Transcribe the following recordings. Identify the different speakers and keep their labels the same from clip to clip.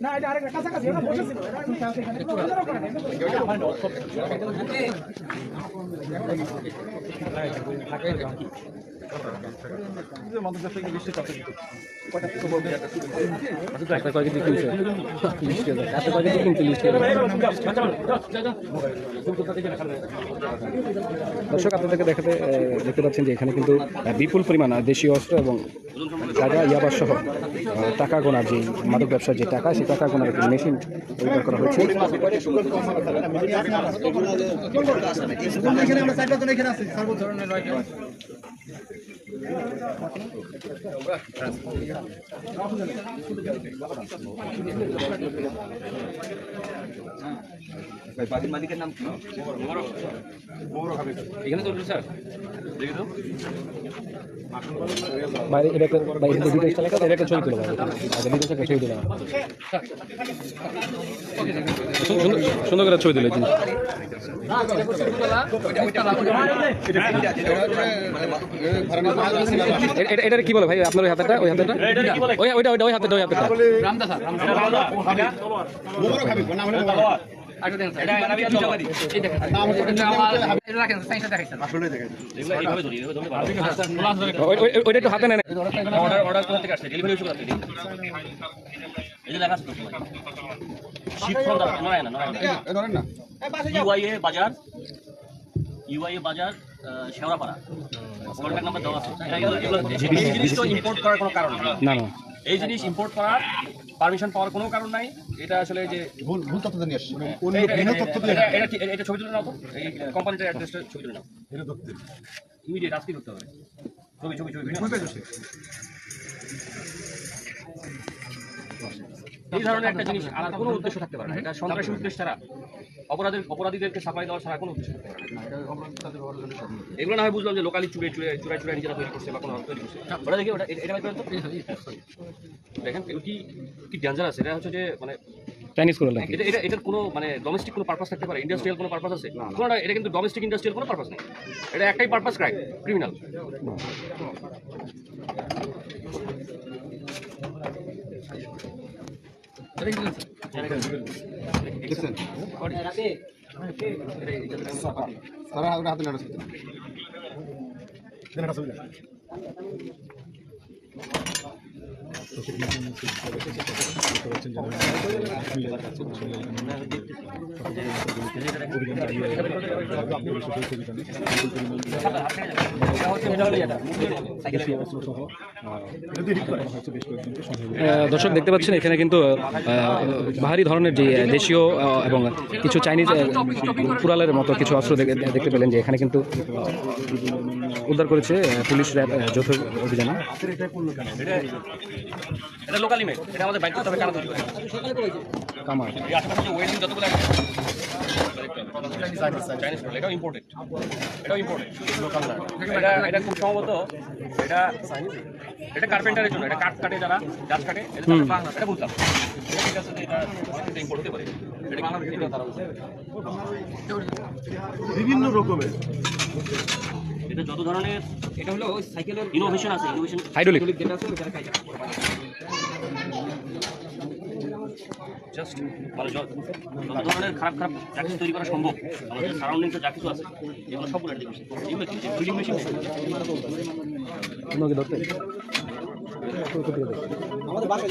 Speaker 1: না এটা আরেকটা কাছাকাছি ওরা বসেছিল
Speaker 2: দর্শক আপনাদেরকে দেখতে পাচ্ছেন যে এখানে কিন্তু বিপুল পরিমাণ দেশীয় অস্ত্র এবং গাঁজা ইয়াবা সহ টাকা গোনার যে মাদক ব্যবসার যে টাকা সেই টাকা গোনার একটি মেশিন উদ্ধার করা হয়েছে।
Speaker 3: বাড়ির মালিকের নাম কি? এখানে তো স্যার দেখি তো
Speaker 2: বাইরে এটা একটা ছবি তুলে ছবি তুলে সুন্দর করে ছবি তুলে এটা কি বলে ভাই আপনার ওই হাতেটা ওই হাতেটা ওইটা একটু হাতে নেন।
Speaker 3: অর্ডার কোথা থেকে আসছে? ডেলিভারি ইস্যু করতে এই যে লেখা আছে তো শিপ ফ্রম না ইউআইএ বাজার শেওড়াপাড়া কন্ট্যাক্ট নাম্বার দেওয়া আছে। এই জিনিসটা ইম্পোর্ট করার কোনো কারণ নেই।
Speaker 2: না
Speaker 3: এই জিনিস ইম্পোর্ট করার পারমিশন পাওয়ার কোনো কারণ নাই। এটা আসলে যে ভুল তথ্য নিয়ে আসছে, এটা ছবি তুলে নাও তো, এই কোম্পানিটার অ্যাড্রেসটা ছবি তুলে নাও ইমিডিয়েট, আজকে করতে হবে। ছবি এই ধরনের একটা জিনিস আর কোনো উদ্দেশ্য থাকতে পারে না। এটা সন্ত্রাসী উদ্দেশ্য ছাড়া অপরাধীদেরকে সাপ্লাই দেওয়া ছাড়া কোনো উদ্দেশ্য থাকতে পারে না। এগুলো না হয় বুঝলাম যে লোকালি চুরাই নিজেরা তৈরি করছে বা কোনো তৈরি করছে। ওটা দেখি এটা দেখেন কি ডেঞ্জারাস। এটা হচ্ছে যে মানে
Speaker 2: চাইনিজ করে লাগে।
Speaker 3: এটার কোনো মানে ডোমেস্টিক কোনো পারপাস থাকতে পারে, ইন্ডাস্ট্রিয়াল কোনো পারপাস আছে? কোনোটা এটা কিন্তু ডোমেস্টিক ইন্ডাস্ট্রিয়াল কোনো পারপাস নেই। এটা একটাই পারপাস, ক্রাইম, ক্রিমিনাল।
Speaker 2: দর্শক দেখতে পাচ্ছেন এখানে কিন্তু ভারী ধরনের যে দেশীয় এবং কিছু চাইনিজ কুড়ালের মতো কিছু অস্ত্র দেখতে পেলেন যে এখানে কিন্তু উদ্ধার করেছে পুলিশ র্যাব যৌথ অভিযানে।
Speaker 3: এটা লোকালি মেড, এটা আমাদের বাইক করতে হবে, কারা তৈরি করে
Speaker 2: কামার
Speaker 3: এই আশেপাশে ওয়েল্ডিং যতগুলো আছে চাইনিজ প্রোডাক্ট, এটাও ইম্পোর্টেড, লোকাল না। এটা খুব সম্ভবত এটা কার্পেন্টারের জন্য, এটা কাঠ কাটে যারা গাছ কাটে, এটা বুঝলাম। ঠিক আছে, এটা ইম্পোর্ট হতে পারে,
Speaker 1: বিভিন্ন রকমের
Speaker 3: এটা যত ধরনের, এটা হলো সাইকেলের ইনোভেশন আছে, ইনোভেশন
Speaker 2: হাইড্রোলিক
Speaker 3: যেটা আছে ওটা খাই জাস্ট মানে যত ধরনের খারাপ যা কিছু তৈরি করা সম্ভব আমাদের সারাউন্ডিংসে যা কিছু আছে এগুলো সবগুলো রেডি করছি। এগুলো কি ফিলিং মেশিন
Speaker 2: ধরতে
Speaker 1: আমাদের বাসায়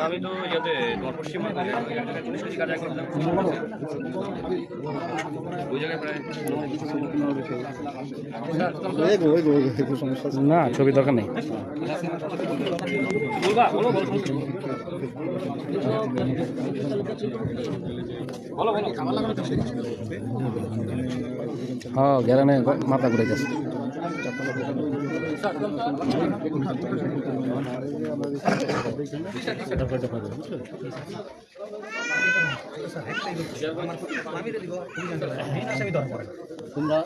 Speaker 3: আমি তো ইয়াতে পশ্চিম ওই জায়গায় প্রায়
Speaker 2: না ছবি দরকার নেই। হ্যাঁ গ্যারানে মাথা ঘুরে গেছে।
Speaker 1: তোমরা